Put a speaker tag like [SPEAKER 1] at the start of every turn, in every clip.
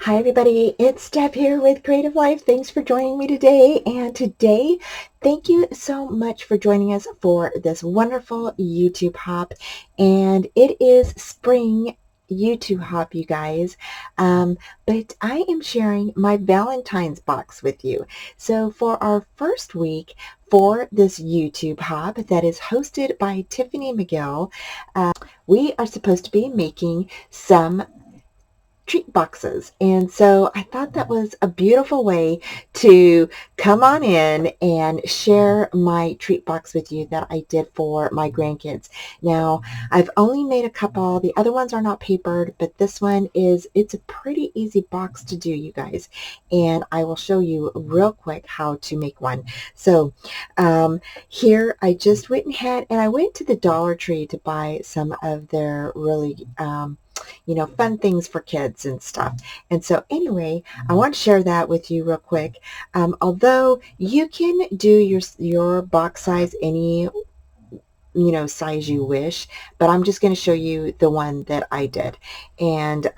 [SPEAKER 1] Hi everybody, it's Deb here with Creative Life. Thanks for joining me today. And today, thank you so much for joining us for this wonderful YouTube hop. And it is spring YouTube hop, you guys. But I am sharing my Valentine's box with you. So for our first week for this YouTube hop that is hosted by Tiffany McGill, we are supposed to be making some treat boxes. And so I thought that was a beautiful way to come on in and share my treat box with you that I did for my grandkids. Now, I've only made a couple. The other ones are not papered, but this one it's a pretty easy box to do, you guys. And I will show you real quick how to make one. So here I just went ahead and I went to the Dollar Tree to buy some of their really fun things for kids and stuff. And so anyway, I want to share that with you real quick. Although you can do your box size any size you wish, but I'm just going to show you the one that I did. And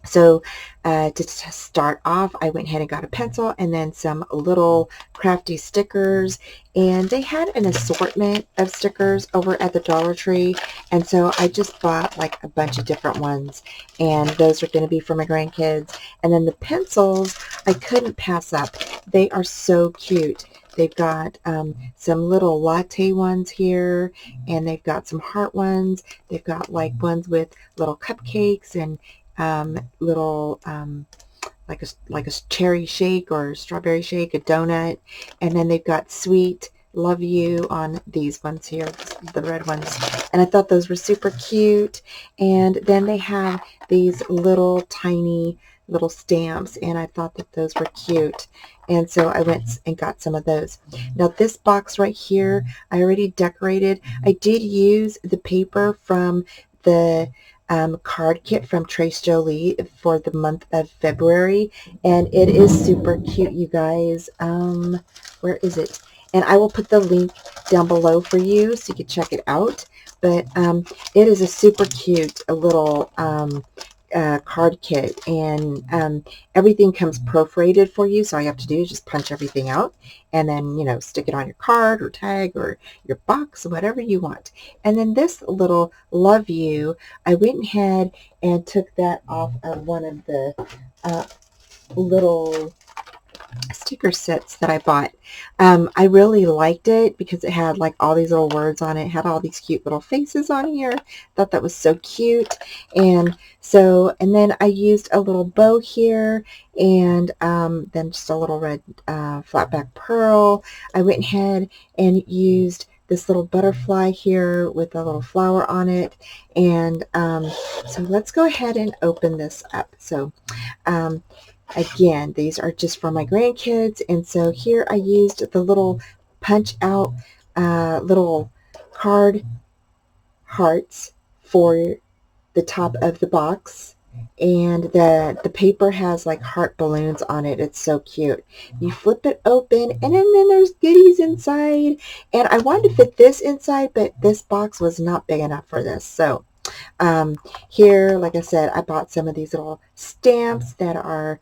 [SPEAKER 1] so to start off, I went ahead and got a pencil and then some little crafty stickers, and they had an assortment of stickers over at the Dollar Tree, and so I just bought like a bunch of different ones, and those are going to be for my grandkids. And then the pencils I couldn't pass up. They are so cute. They've got some little latte ones here, and they've got some heart ones. They've got like ones with little cupcakes and little like a cherry shake or strawberry shake, a donut, and then they've got sweet love you on these ones here, the red ones, and I thought those were super cute. And then they have these little tiny little stamps, and I thought that those were cute, and so I went and got some of those. Now this box right here I already decorated. I did use the paper from the card kit from Trace Jolie for the month of February, and it is super cute, you guys. Where is it? And I will put the link down below for you so you can check it out. But it is a super cute little card kit, and everything comes perforated for you, so all you have to do is just punch everything out and then stick it on your card or tag or your box, whatever you want. And then this little love you, I went ahead and took that off of one of the little sticker sets that I bought. I really liked it because it had like all these little words on it, had all these cute little faces on here. Thought that was so cute. And then I used a little bow here, and then just a little red flat back pearl. I went ahead and used this little butterfly here with a little flower on it. And so let's go ahead and open this up. So again, these are just for my grandkids, and so here I used the little punch out little card hearts for the top of the box, and the paper has like heart balloons on it. It's so cute. You flip it open, and then there's goodies inside, and I wanted to fit this inside, but this box was not big enough for this. So here, like I said, I bought some of these little stamps that are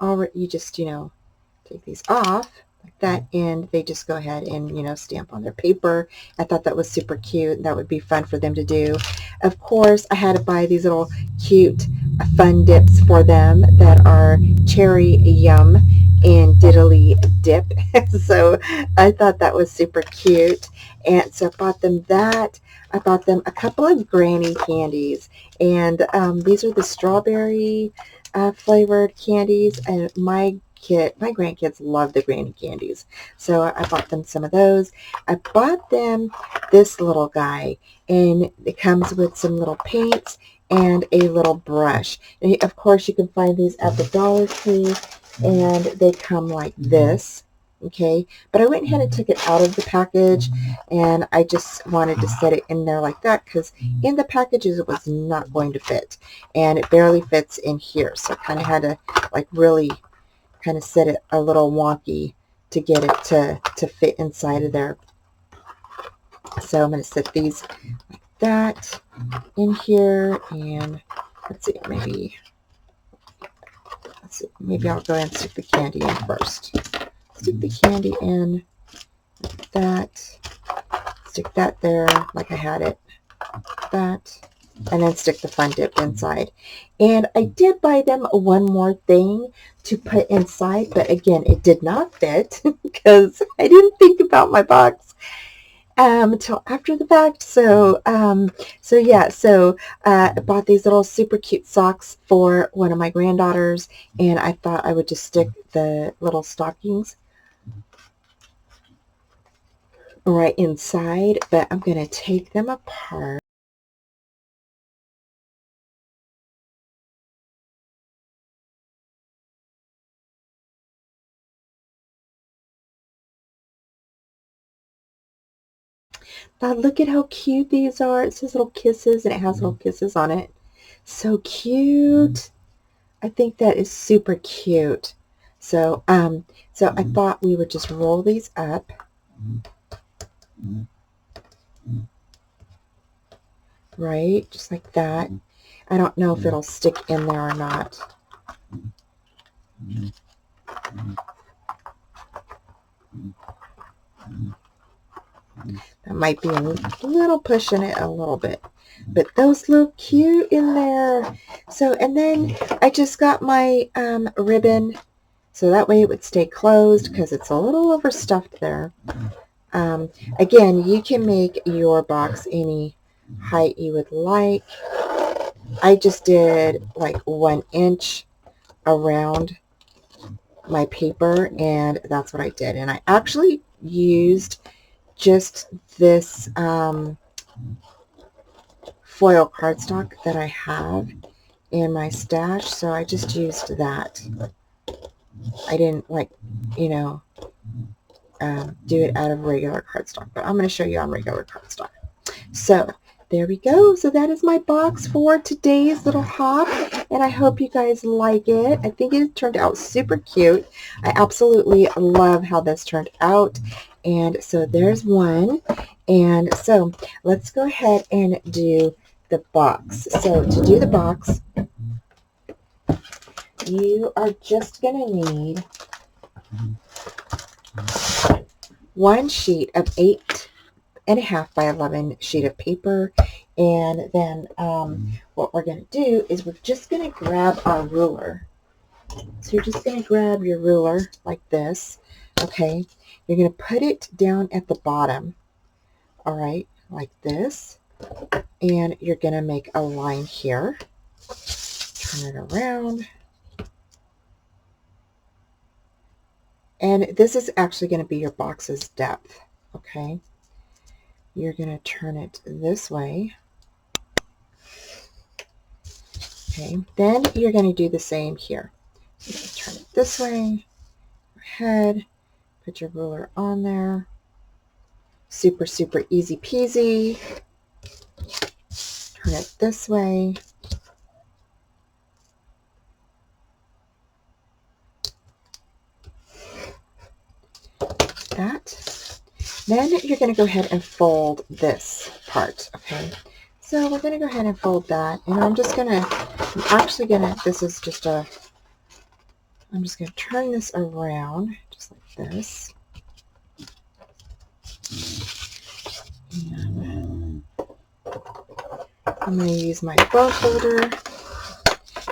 [SPEAKER 1] already, you just take these off like that, and they just go ahead and stamp on their paper. I thought that was super cute. That would be fun for them to do. Of course, I had to buy these little cute fun dips for them that are cherry yum and diddly dip. So I thought that was super cute, and so I bought them that. I bought them a couple of granny candies, and these are the strawberry flavored candies, and my grandkids love the granny candies, so I bought them some of those. I bought them this little guy, and it comes with some little paints and a little brush. And of course, you can find these at the Dollar Tree, and they come like this. Okay, but I went ahead and took it out of the package, and I just wanted to set it in there like that because in the packages it was not going to fit, and it barely fits in here, so I kind of had to like really kind of set it a little wonky to get it to fit inside of there. So I'm going to set these like that in here, and let's see, maybe let's see, maybe I'll go ahead and stick the candy in first. Stick the candy in like that. Stick that there like I had it. That. And then stick the Fun Dip inside. And I did buy them one more thing to put inside, but again, it did not fit because I didn't think about my box until after the fact. So I bought these little super cute socks for one of my granddaughters, and I thought I would just stick the little stockings right inside, but I'm going to take them apart. But look at how cute these are. It says little kisses, and it has little kisses on it. So cute. I think that is super cute. So I thought we would just roll these up. Right, just like that. I don't know if it'll stick in there or not. That might be a little pushing it a little bit, but those look cute in there. So, and then I just got my ribbon, so that way it would stay closed because it's a little overstuffed there. Again, you can make your box any height you would like. I just did like 1 inch around my paper, and that's what I did. And I actually used just this foil cardstock that I have in my stash, so I just used that. I didn't do it out of regular cardstock, but I'm going to show you on regular cardstock. So there we go. So that is my box for today's little hop, and I hope you guys like it. I think it turned out super cute. I absolutely love how this turned out. And so there's one. And so let's go ahead and do the box. So to do the box, you are just going to need 1 sheet of 8.5 by 11 sheet of paper. And then what we're going to do is we're just going to grab our ruler. So you're just going to grab your ruler like this. Okay. You're going to put it down at the bottom. All right. Like this. And you're going to make a line here. Turn it around. And this is actually going to be your box's depth. Okay. You're going to turn it this way. Okay, then you're going to do the same here. So turn it this way, go ahead, put your ruler on there. Super, super easy peasy. Turn it this way. That. Then you're going to go ahead and fold this part, okay? So we're going to go ahead and fold that, and I'm just going to turn this around just like this. And I'm going to use my bow folder.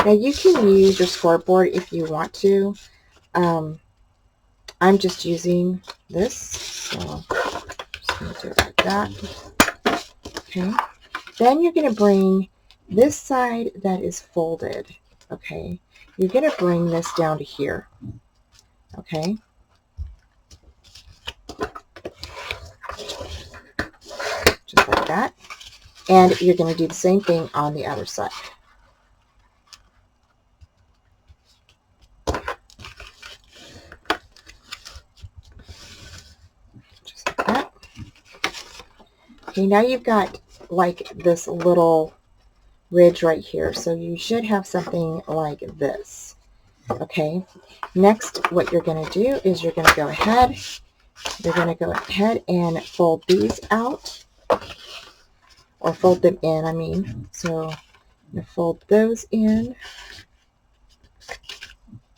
[SPEAKER 1] Now you can use your scoreboard if you want to. I'm just using this, so I'm just going to do it like that. Okay. Then you're going to bring this side that is folded, okay? You're going to bring this down to here, okay? Just like that. And you're going to do the same thing on the other side. Just like that. Okay, now you've got like this little ridge right here, so you should have something like this. Okay, next what you're going to do is you're going to go ahead and fold these out, or fold them in, I mean. So I'm going to fold those in,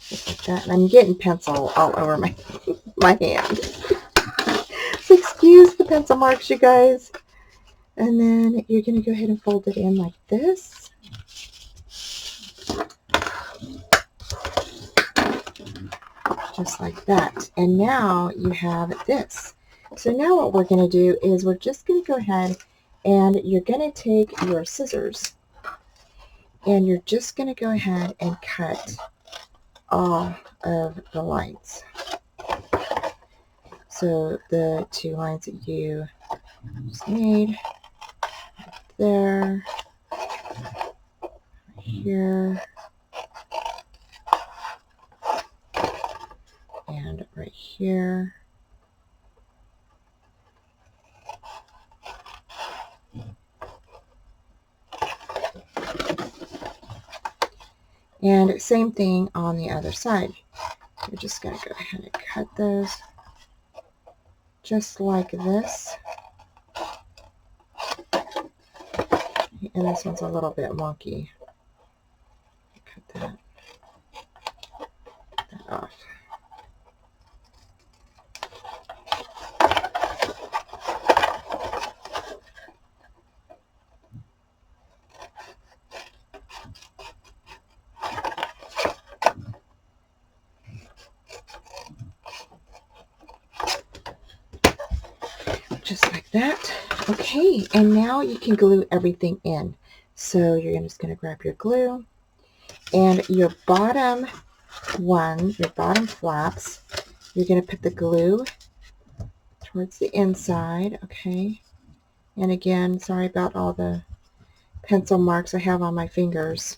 [SPEAKER 1] just like that. And I'm getting pencil all over my my hand. So excuse the pencil marks, you guys. And then you're going to go ahead and fold it in like this. Just like that. And now you have this. So now what we're going to do is we're just going to go ahead and you're going to take your scissors and you're just going to go ahead and cut all of the lines. So the 2 lines that you just made, there, here, and right here. And same thing on the other side. We're just going to go ahead and cut those just like this. And this one's a little bit wonky. Cut that off. Just like that. Okay, and now you can glue everything in. So you're just going to grab your glue and your bottom your bottom flaps, you're going to put the glue towards the inside, okay? And again, sorry about all the pencil marks I have on my fingers.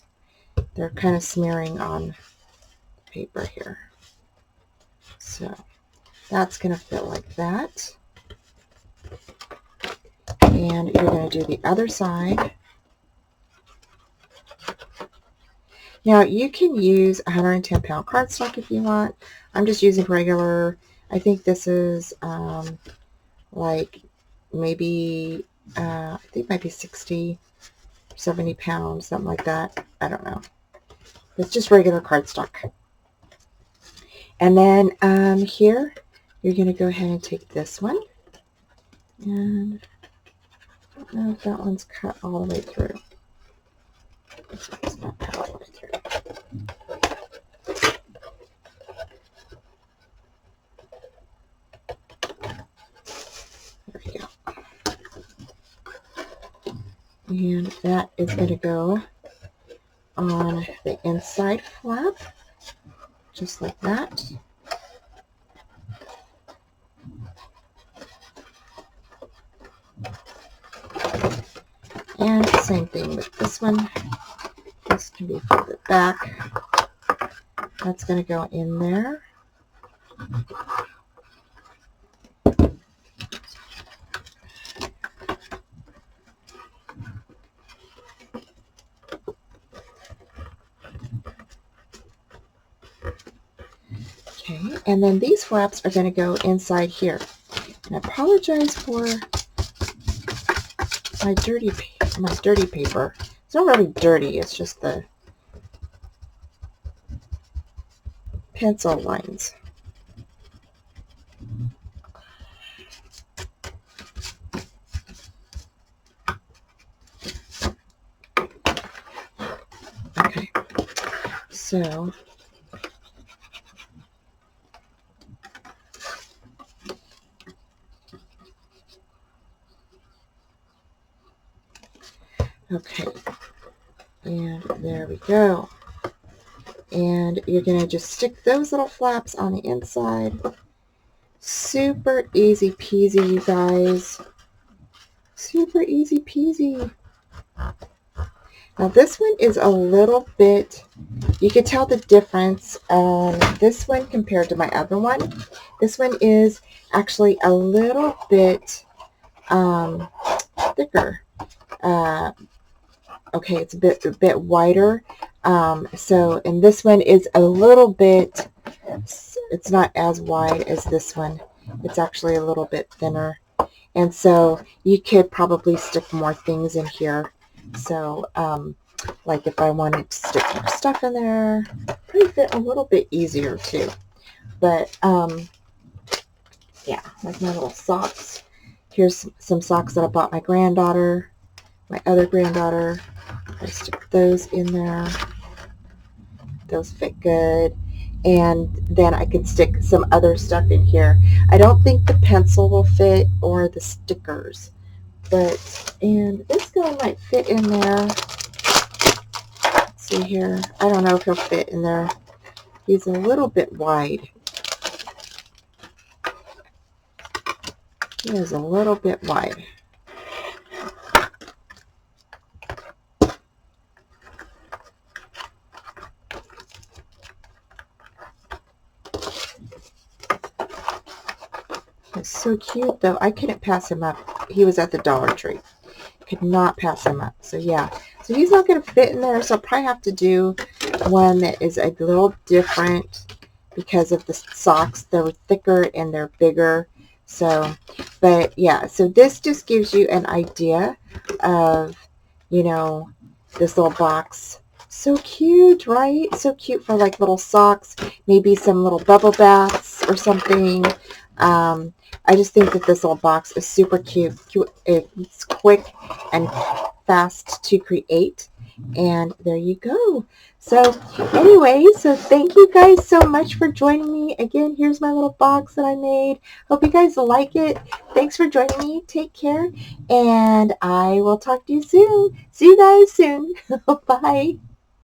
[SPEAKER 1] They're kind of smearing on the paper here. So that's going to fit like that. And you're going to do the other side. Now you can use 110-pound cardstock if you want. I'm just using regular. I think this is like maybe, I think it might be 60, 70 pounds, something like that. I don't know. It's just regular cardstock. And then here, you're going to go ahead and take this one. And I don't know if that one's cut all the way through. It's not cut all the way through. There we go. And that is going to go on the inside flap, just like that. And same thing with this one. This can be folded back. That's going to go in there. Okay, and then these flaps are going to go inside here. And I apologize for my dirty paper. It's not really dirty, it's just the pencil lines. Okay, so okay, and there we go. And you're going to just stick those little flaps on the inside. Super easy peasy, you guys. Super easy peasy. Now this one is a little bit, you can tell the difference on this one compared to my other one. This one is actually a little bit thicker. Okay, it's a bit wider. And this one is a little bit, it's not as wide as this one. It's actually a little bit thinner. And so you could probably stick more things in here. So Like if I wanted to stick more stuff in there, probably fit a little bit easier too. But yeah, like my little socks. Here's some socks that I bought my granddaughter, my other granddaughter. I stick those in there. Those fit good. And then I can stick some other stuff in here. I don't think the pencil will fit or the stickers, and this guy might fit in there. Let's see here. I don't know if he'll fit in there. He's a little bit wide. He is a little bit wide. It's so cute, though. I couldn't pass him up. He was at the Dollar Tree. Could not pass him up. So, yeah. So, he's not going to fit in there. So, I'll probably have to do one that is a little different because of the socks. They're thicker and they're bigger. So, but, yeah. So, this just gives you an idea of, you know, this little box. So cute, right? So cute for like little socks, maybe some little bubble baths or something. I just think that this little box is super cute. It's quick and fast to create. And there you go. So anyway, so thank you guys so much for joining me. Again, here's my little box that I made. Hope you guys like it. Thanks for joining me. Take care. And I will talk to you soon. See you guys soon. Bye.